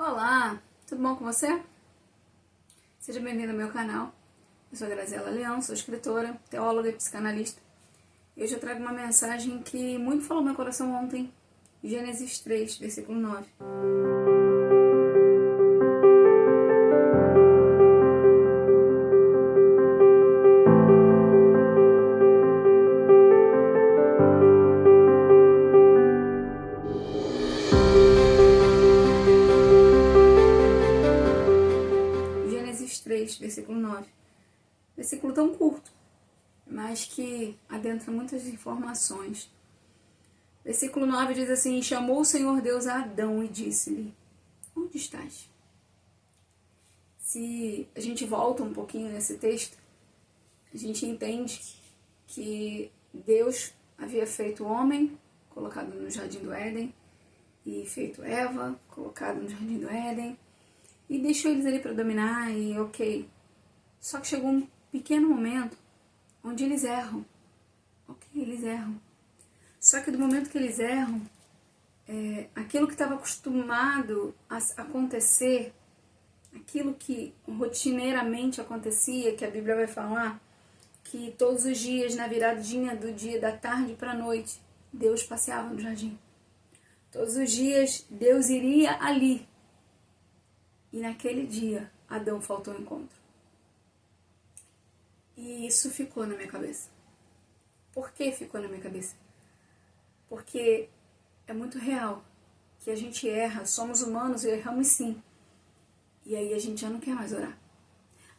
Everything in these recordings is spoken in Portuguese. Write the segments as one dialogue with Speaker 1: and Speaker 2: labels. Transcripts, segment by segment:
Speaker 1: Olá, tudo bom com você? Seja bem-vindo ao meu canal. Eu sou a Graziela Leão, sou escritora, teóloga e psicanalista. E hoje eu trago uma mensagem que muito falou no meu coração ontem, Gênesis 3, versículo 9. Gênesis 3, versículo 9. Versículo tão curto, mas que adentra muitas informações. Versículo 9 diz assim: chamou o Senhor Deus a Adão e disse-lhe: onde estás? Se a gente volta um pouquinho nesse texto, a gente entende que Deus havia feito o homem, colocado no Jardim do Éden, e feito Eva, colocado no Jardim do Éden, e deixou eles ali para dominar, e ok. Só que chegou um pequeno momento onde eles erram. Ok, eles erram. Só que do momento que eles erram, aquilo que estava acostumado a acontecer, aquilo que rotineiramente acontecia, que a Bíblia vai falar, que todos os dias, na viradinha do dia, da tarde para a noite, Deus passeava no jardim. Todos os dias, Deus iria ali. E naquele dia, Adão faltou ao encontro. E isso ficou na minha cabeça. Por que ficou na minha cabeça? Porque é muito real que a gente erra, somos humanos e erramos sim. E aí a gente já não quer mais orar.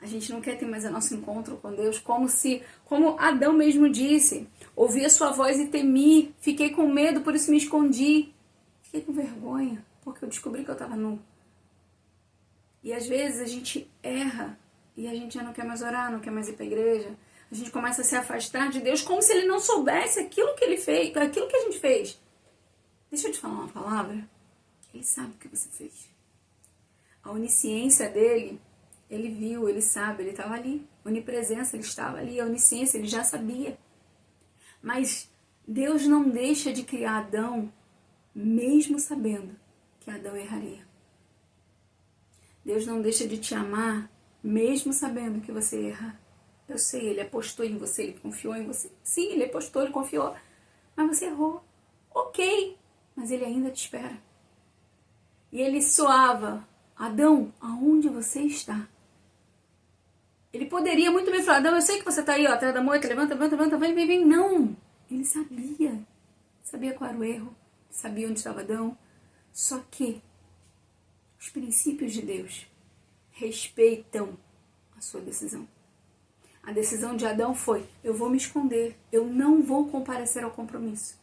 Speaker 1: A gente não quer ter mais o nosso encontro com Deus, como Adão mesmo disse, ouvi a sua voz e temi, fiquei com medo, por isso me escondi. Fiquei com vergonha, porque eu descobri que eu estava nu. E às vezes a gente erra e a gente já não quer mais orar, não quer mais ir para a igreja. A gente começa a se afastar de Deus como se Ele não soubesse aquilo que Ele fez, aquilo que a gente fez. Deixa eu te falar uma palavra. Ele sabe o que você fez. A onisciência dele, Ele viu, Ele sabe, Ele estava ali. A onipresença, Ele estava ali. A onisciência, Ele já sabia. Mas Deus não deixa de criar Adão, mesmo sabendo que Adão erraria. Deus não deixa de te amar, mesmo sabendo que você erra. Eu sei, Ele apostou em você, Ele confiou em você. Sim, Ele apostou, Ele confiou. Mas você errou. Ok, mas Ele ainda te espera. E Ele soava: Adão, aonde você está? Ele poderia muito bem falar: Adão, eu sei que você está aí, ó, atrás da moita, levanta, vem. Não, Ele sabia. Sabia qual era o erro. Sabia onde estava Adão. Só que os princípios de Deus respeitam a sua decisão. A decisão de Adão foi: eu vou me esconder, eu não vou comparecer ao compromisso.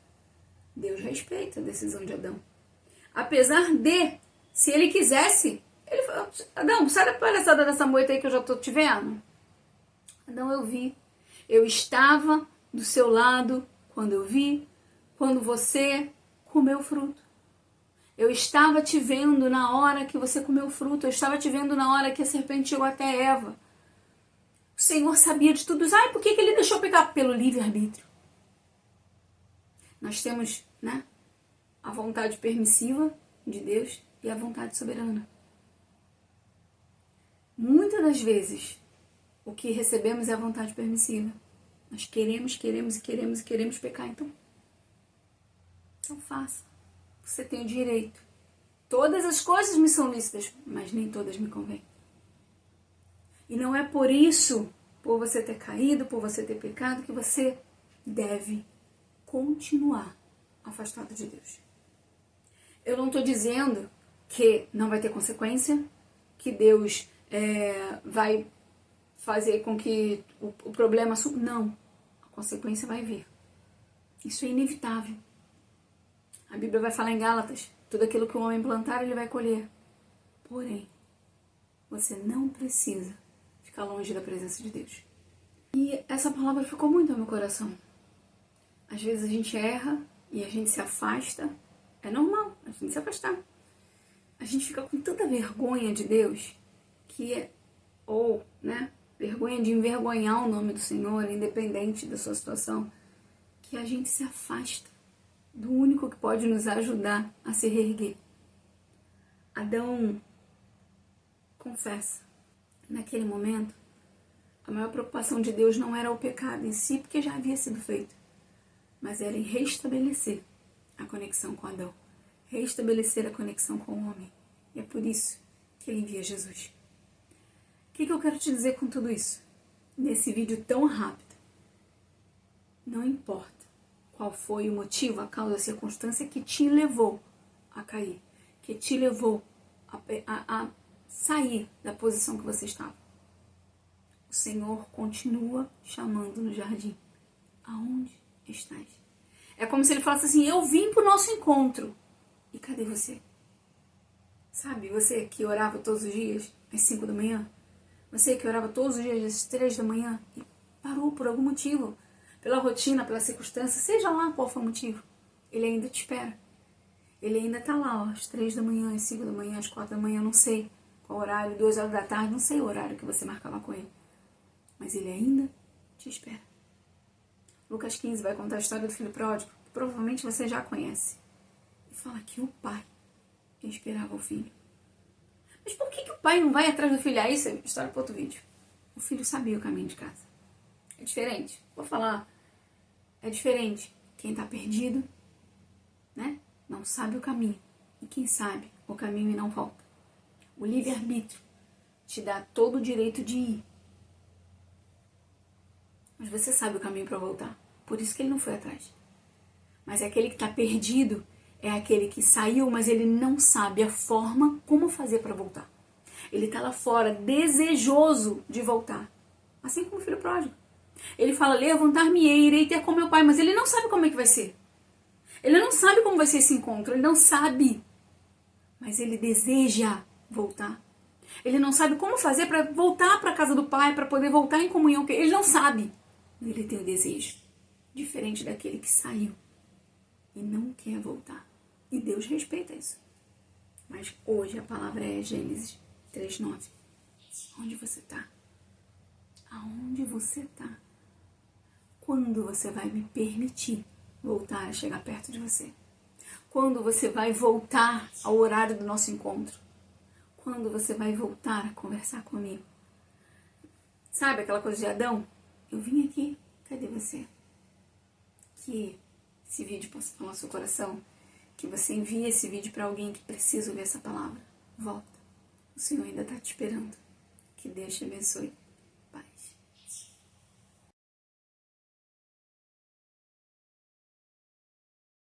Speaker 1: Deus respeita a decisão de Adão. Apesar de, se ele quisesse, ele falou: Adão, sai da palhaçada dessa moita aí que eu já estou te vendo. Adão, eu vi. Eu estava do seu lado quando eu vi, quando você comeu o fruto. Eu estava te vendo na hora que você comeu o fruto. Eu estava te vendo na hora que a serpente chegou até Eva. O Senhor sabia de tudo isso. Por que Ele deixou pecar? Pelo livre-arbítrio. Nós temos, a vontade permissiva de Deus e a vontade soberana. Muitas das vezes, o que recebemos é a vontade permissiva. Nós queremos pecar. Então faça. Você tem o direito. Todas as coisas me são lícitas, mas nem todas me convêm. E não é por isso, por você ter caído, por você ter pecado, que você deve continuar afastado de Deus. Eu não estou dizendo que não vai ter consequência, que Deus vai fazer com que o problema... Não, a consequência vai vir. Isso é inevitável. A Bíblia vai falar em Gálatas: tudo aquilo que o homem plantar, ele vai colher. Porém, você não precisa ficar longe da presença de Deus. E essa palavra ficou muito no meu coração. Às vezes a gente erra e a gente se afasta. É normal a gente se afastar. A gente fica com tanta vergonha de Deus, vergonha de envergonhar o nome do Senhor, independente da sua situação, que a gente se afasta do único que pode nos ajudar a se reerguer. Adão confessa, naquele momento, a maior preocupação de Deus não era o pecado em si, porque já havia sido feito, mas era em restabelecer a conexão com Adão, restabelecer a conexão com o homem. E é por isso que ele envia Jesus. O que eu quero te dizer com tudo isso? Nesse vídeo tão rápido, não importa qual foi o motivo, a causa, a circunstância que te levou a cair, que te levou a sair da posição que você estava. O Senhor continua chamando no jardim. Aonde estás? É como se ele falasse assim, eu vim para o nosso encontro. E cadê você? Sabe, você que orava todos os dias às 5 da manhã? Você que orava todos os dias às 3 da manhã e parou por algum motivo, pela rotina, pela circunstância, seja lá qual for o motivo, ele ainda te espera. Ele ainda está lá, ó, às 3 da manhã, às 5 da manhã, às 4 da manhã, não sei qual horário, 2 horas da tarde, não sei o horário que você marcava com ele. Mas ele ainda te espera. Lucas 15 vai contar a história do filho pródigo, que provavelmente você já conhece. E fala que o pai esperava o filho. Mas por que o pai não vai atrás do filho? Isso é história para outro vídeo. O filho sabia o caminho de casa. É diferente. Vou falar. É diferente. Quem está perdido, né? Não sabe o caminho. E quem sabe o caminho e não volta. O livre-arbítrio te dá todo o direito de ir. Mas você sabe o caminho para voltar. Por isso que ele não foi atrás. Mas aquele que está perdido é aquele que saiu, mas ele não sabe a forma como fazer para voltar. Ele está lá fora, desejoso de voltar. Assim como o filho pródigo. Ele fala, levantar-me-ei, irei ter com meu pai. Mas ele não sabe como é que vai ser. Ele não sabe como vai ser esse encontro. Ele não sabe. Mas ele deseja voltar. Ele não sabe como fazer para voltar para a casa do pai, para poder voltar em comunhão. Ele não sabe. Ele tem o desejo. Diferente daquele que saiu e não quer voltar. E Deus respeita isso. Mas hoje a palavra é Gênesis 3:9. Onde você está? Aonde você está? Quando você vai me permitir voltar a chegar perto de você? Quando você vai voltar ao horário do nosso encontro? Quando você vai voltar a conversar comigo? Sabe aquela coisa de Adão? Eu vim aqui, cadê você? Que esse vídeo possa tomar seu coração, que você envie esse vídeo para alguém que precisa ouvir essa palavra. Volta, o Senhor ainda está te esperando. Que Deus te abençoe.